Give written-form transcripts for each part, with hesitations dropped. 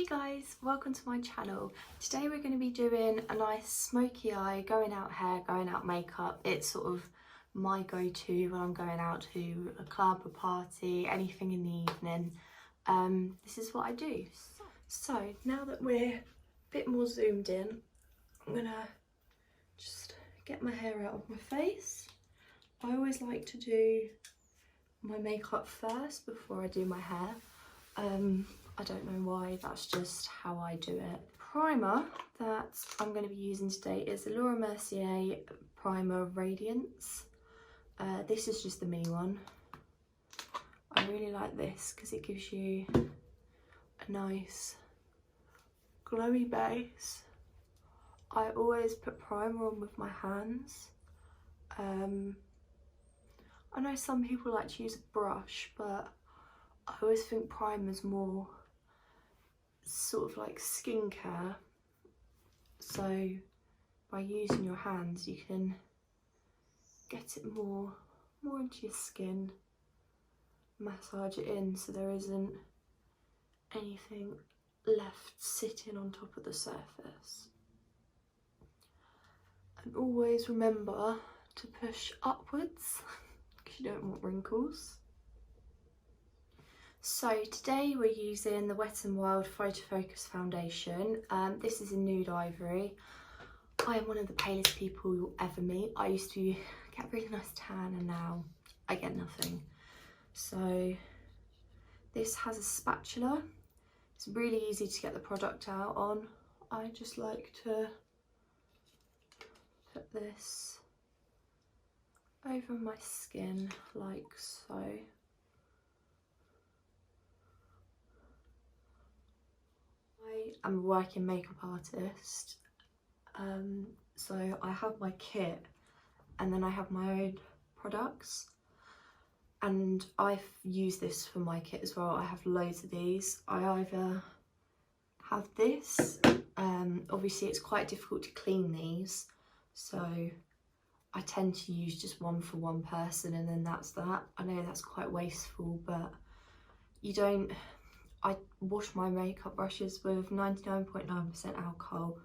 Hey guys, welcome to my channel. Today we're going to be doing a nice smoky eye, going out hair, going out makeup. It's sort of my go-to when I'm going out to a club, a party, anything in the evening. This is what I do. So now that we're a bit more zoomed in, I'm going to just get my hair out of my face. I always like to do my makeup first before I do my hair. I don't know why, that's just how I do it. Primer that I'm going to be using today is the Laura Mercier Primer Radiance. This is just the mini one. I really like this because it gives you a nice glowy base. I always put primer on with my hands. I know some people like to use a brush, but I always think primer's more sort of like skincare, so by using your hands you can get it more into your skin, massage it in so there isn't anything left sitting on top of the surface. And always remember to push upwards because you don't want wrinkles. So today we're using the Wet n Wild Photo Focus Foundation. This is in Nude Ivory. I am one of the palest people you'll ever meet. I used to get a really nice tan and now I get nothing. So this has a spatula. It's really easy to get the product out on. I just like to put this over my skin like so. I'm a working makeup artist, so I have my kit and then I have my own products, and I've used this for my kit as well. I have loads of these. I either have this, obviously it's quite difficult to clean these, so I tend to use just one for one person and then that's that. I know that's quite wasteful, but you don't. I wash my makeup brushes with 99.9% alcohol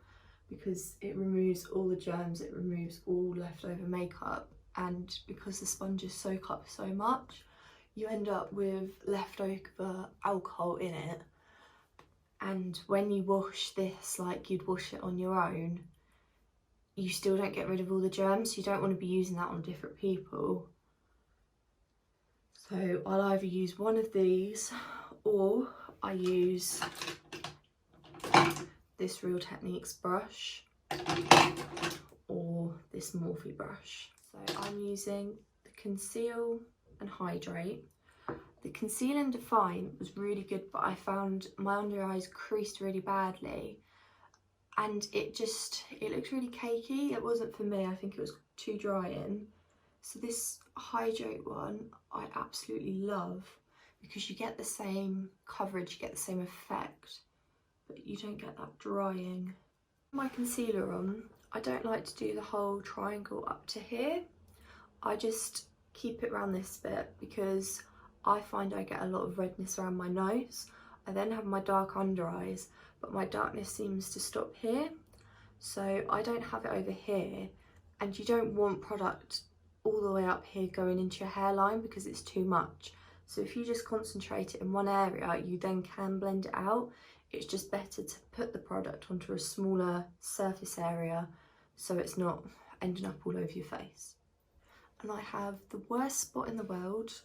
because it removes all the germs, it removes all leftover makeup, and because the sponges soak up so much, you end up with leftover alcohol in it. And when you wash this like you'd wash it on your own, you still don't get rid of all the germs, so you don't want to be using that on different people. So I'll either use one of these or I use this Real Techniques brush or this Morphe brush. So I'm using the Conceal and Hydrate. The Conceal and Define was really good, but I found my under eyes creased really badly and it looks really cakey. It wasn't for me, I think it was too drying. So this Hydrate one I absolutely love because you get the same coverage, you get the same effect, but you don't get that drying. My concealer on, I don't like to do the whole triangle up to here. I just keep it around this bit because I find I get a lot of redness around my nose. I then have my dark under eyes, but my darkness seems to stop here. So I don't have it over here, and you don't want product all the way up here going into your hairline because it's too much. So if you just concentrate it in one area, you then can blend it out. It's just better to put the product onto a smaller surface area so it's not ending up all over your face. And I have the worst spot in the world.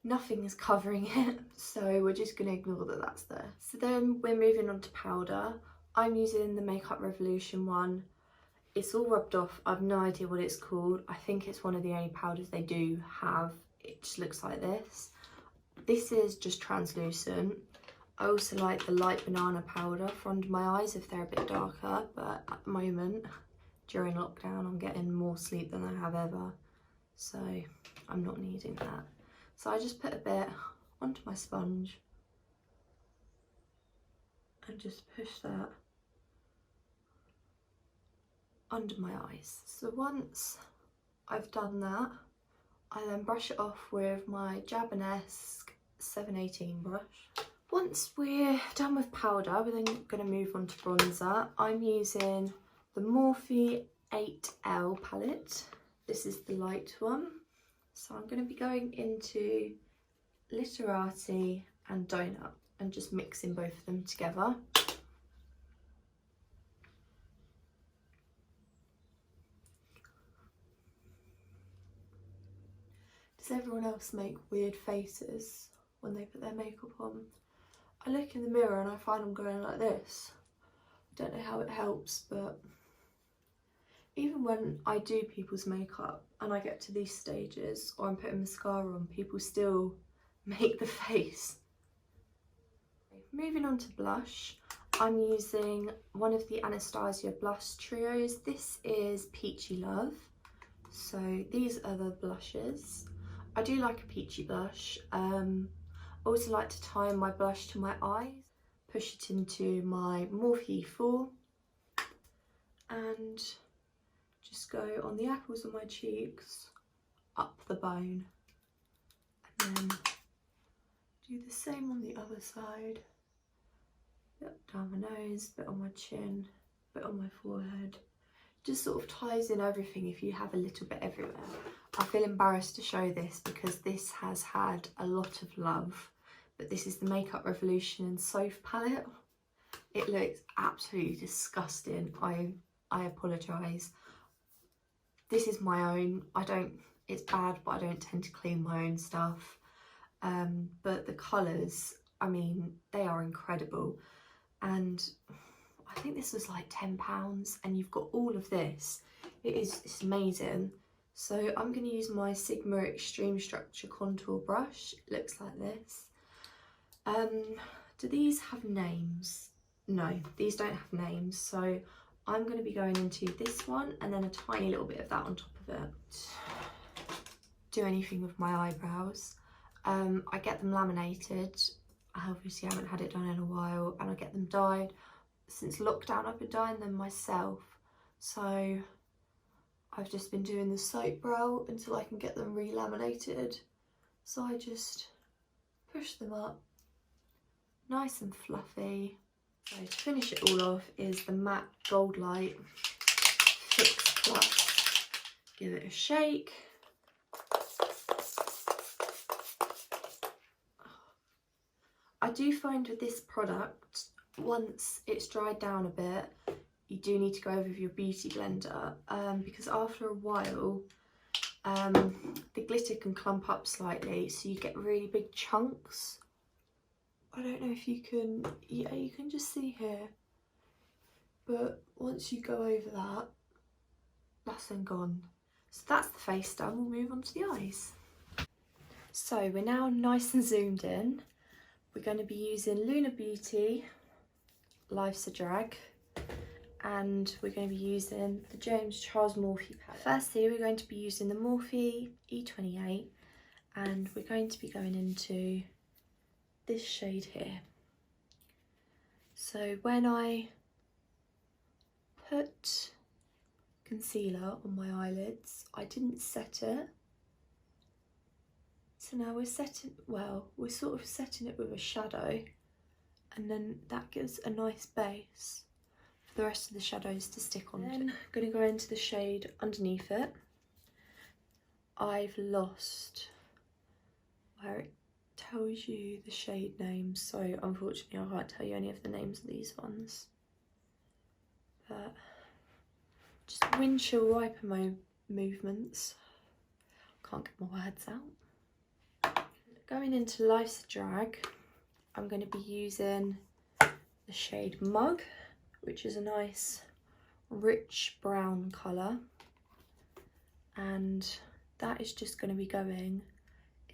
Nothing is covering it, so we're just going to ignore that that's there. So then we're moving on to powder. I'm using the Makeup Revolution one. It's all rubbed off. I've no idea what it's called. I think it's one of the only powders they do have. It just looks like this. This is just translucent. I also like the light banana powder for under my eyes if they're a bit darker, but at the moment, during lockdown, I'm getting more sleep than I have ever, so I'm not needing that. So I just put a bit onto my sponge and just push that under my eyes. So once I've done that, I then brush it off with my Jabonesque 718 brush. Once we're done with powder, we're then going to move on to bronzer. I'm using the Morphe 8L palette. This is the light one. So I'm going to be going into Literati and Donut and just mixing both of them together. Does everyone else make weird faces when they put their makeup on? I look in the mirror and I find I'm going like this. I don't know how it helps, but even when I do people's makeup and I get to these stages or I'm putting mascara on, people still make the face. Moving on to blush, I'm using one of the Anastasia blush trios. This is Peachy Love. So these are the blushes. I do like a peachy blush. I also like to tie in my blush to my eyes, push it into my Morphe 4 and just go on the apples of my cheeks, up the bone, and then do the same on the other side. Bit down my nose, bit on my chin, bit on my forehead. Just sort of ties in everything if you have a little bit everywhere. I feel embarrassed to show this because this has had a lot of love, but this is the Makeup Revolution and Soph palette. It looks absolutely disgusting. I apologise. This is my own. It's bad, but I don't tend to clean my own stuff. But the colours, I mean, they are incredible. And I think this was like £10 and you've got all of this. It's amazing. So I'm going to use my Sigma Extreme Structure Contour Brush. It looks like this. Do these have names? No, these don't have names. So I'm going to be going into this one and then a tiny little bit of that on top of it. Do anything with my eyebrows. I get them laminated. I obviously haven't had it done in a while, and I get them dyed. Since lockdown I've been dyeing them myself, so I've just been doing the soap brow until I can get them re-laminated. So I just push them up, nice and fluffy. So to finish it all off is the MAC Gold Light Fix Plus. Give it a shake. I do find with this product, once it's dried down a bit, you do need to go over with your beauty blender because after a while the glitter can clump up slightly, so you get really big chunks. I don't know if you can, yeah, you can just see here, but once you go over that, that's then gone. So that's the face done. We'll move on to the eyes. So we're now nice and zoomed in. We're going to be using Luna Beauty Life's a Drag, and we're going to be using the James Charles Morphe palette. Firstly, we're going to be using the Morphe E28, and we're going to be going into this shade here. So when I put concealer on my eyelids, I didn't set it. So now we're sort of setting it with a shadow, and then that gives a nice base for the rest of the shadows to stick on. Then I'm going to go into the shade underneath it. I've lost where it tells you the shade names, so unfortunately I can't tell you any of the names of these ones. But just windshield wiper movements. Can't get my words out. Going into Life's a Drag, I'm going to be using the shade Mug, which is a nice rich brown colour, and that is just going to be going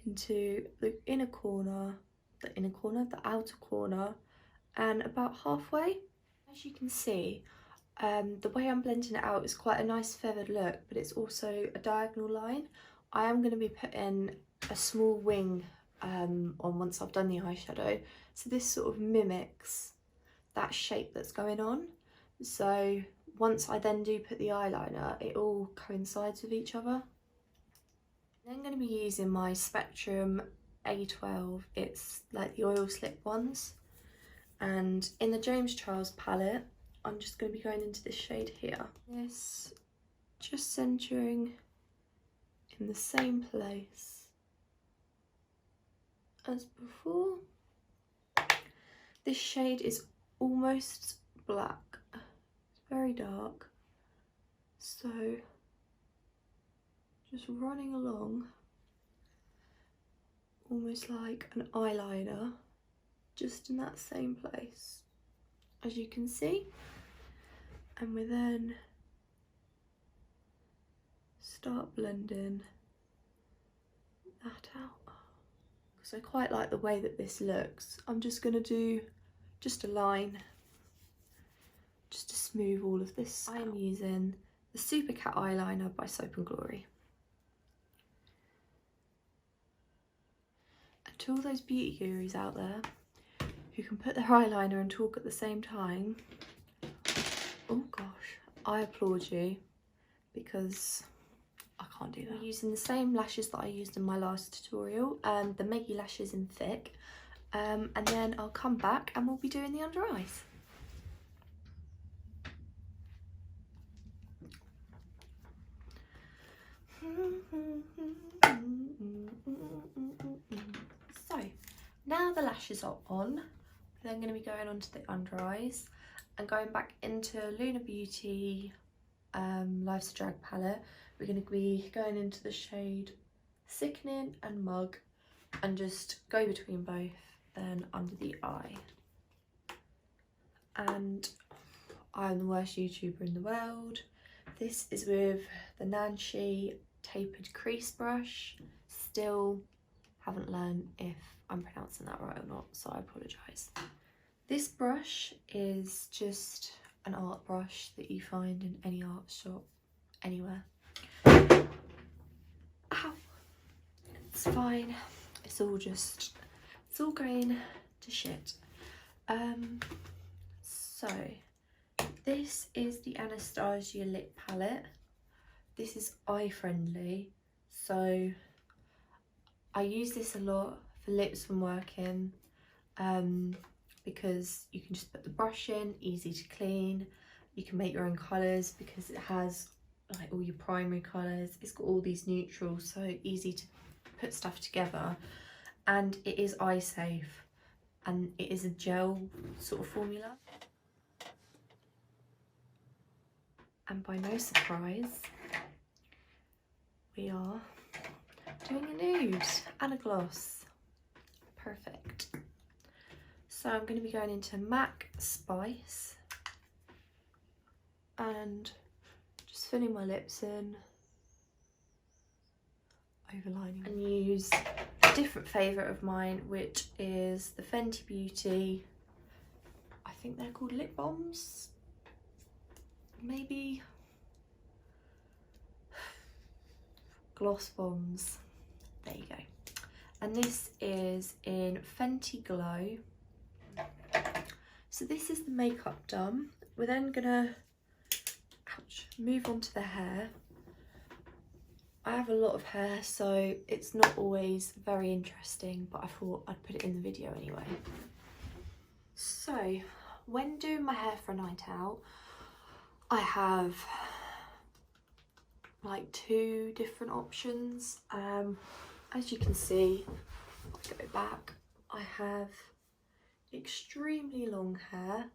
into the outer corner, and about halfway. As you can see, the way I'm blending it out is quite a nice feathered look, but it's also a diagonal line. I am going to be putting a small wing on once I've done the eyeshadow, so this sort of mimics that shape that's going on. So once I then do put the eyeliner, it all coincides with each other. I'm then going to be using my Spectrum A12. It's like the oil slip ones. And in the James Charles palette, I'm just going to be going into this shade here. This just centering in the same place as before. This shade is almost black. It's very dark. So just running along, almost like an eyeliner, just in that same place, as you can see. And we then start blending that out. Because I quite like the way that this looks. I'm just going to do just a line, just to smooth all of this. I am using the Super Cat eyeliner by Soap and Glory. And to all those beauty gurus out there who can put their eyeliner and talk at the same time, oh gosh, I applaud you, because I can't do that. I'm using the same lashes that I used in my last tutorial, the Meggie lashes in Thick, and then I'll come back and we'll be doing the under eyes. So now the lashes are on, then I'm going to be going on to the under eyes and going back into Lunar Beauty Life's a Drag palette. We're going to be going into the shade Sickening and Mug and just go between both, then under the eye. And I'm the worst YouTuber in the world. This is with the Nancy Tapered Crease Brush. Still haven't learned if I'm pronouncing that right or not, so I apologise. This brush is just an art brush that you find in any art shop, anywhere. Ow! It's fine. It's all going to shit. So this is the Anastasia lip palette. This is eye friendly, so I use this a lot for lips when working, because you can just put the brush in, easy to clean. You can make your own colours because it has like all your primary colours. It's got all these neutrals, so easy to put stuff together. And it is eye safe, and it is a gel sort of formula. And by no surprise, we are doing a nude and a gloss. Perfect. So I'm going to be going into MAC Spice and just filling my lips in, overlining, and use a different favourite of mine, which is the Fenty Beauty, I think they're called lip bombs, maybe gloss bombs, there you go. And this is in Fenty Glow. So this is the makeup done. We're then gonna move on to the hair. I have a lot of hair, so it's not always very interesting, but I thought I'd put it in the video anyway. So when doing my hair for a night out, I have like 2 different options. As you can see, I'll go back, I have extremely long hair.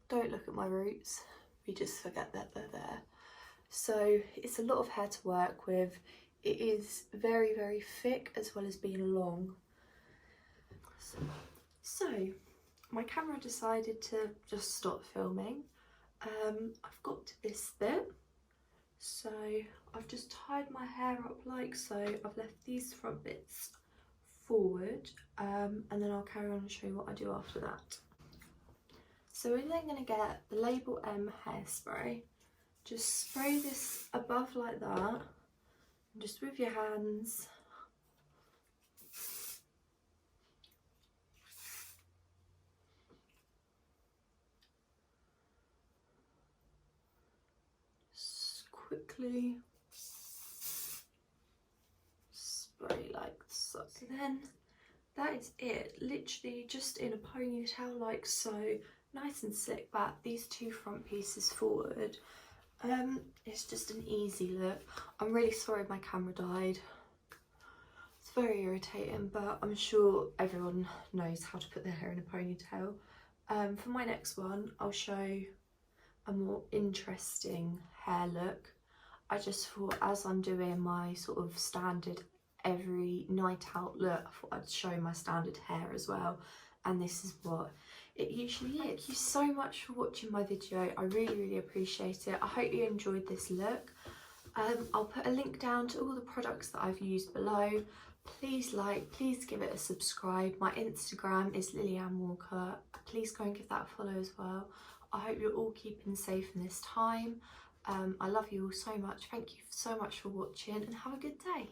Don't look at my roots, we just forget that they're there. So it's a lot of hair to work with. It is very, very thick as well as being long. So my camera decided to just stop filming. I've got to this bit, so I've just tied my hair up like so. I've left these front bits forward, and then I'll carry on and show you what I do after that. So we're then going to get the Label M hairspray. Just spray this above like that, and just with your hands. Just quickly grey like so. So then that is it, literally just in a ponytail like so, nice and slick back, these two front pieces forward. It's just an easy look. I'm really sorry my camera died. It's very irritating, but I'm sure everyone knows how to put their hair in a ponytail. For my next one, I'll show a more interesting hair look. I just thought, as I'm doing my sort of standard every night out look, I thought I'd show my standard hair as well, and this is what it usually is. Thank you so much for watching my video. I really appreciate it. I hope you enjoyed this look. I'll put a link down to all the products that I've used below. Please like, please give it a subscribe. My Instagram is Lillian Walker. Please go and give that a follow as well. I hope you're all keeping safe in this time. I love you all so much. Thank you so much for watching, and have a good day.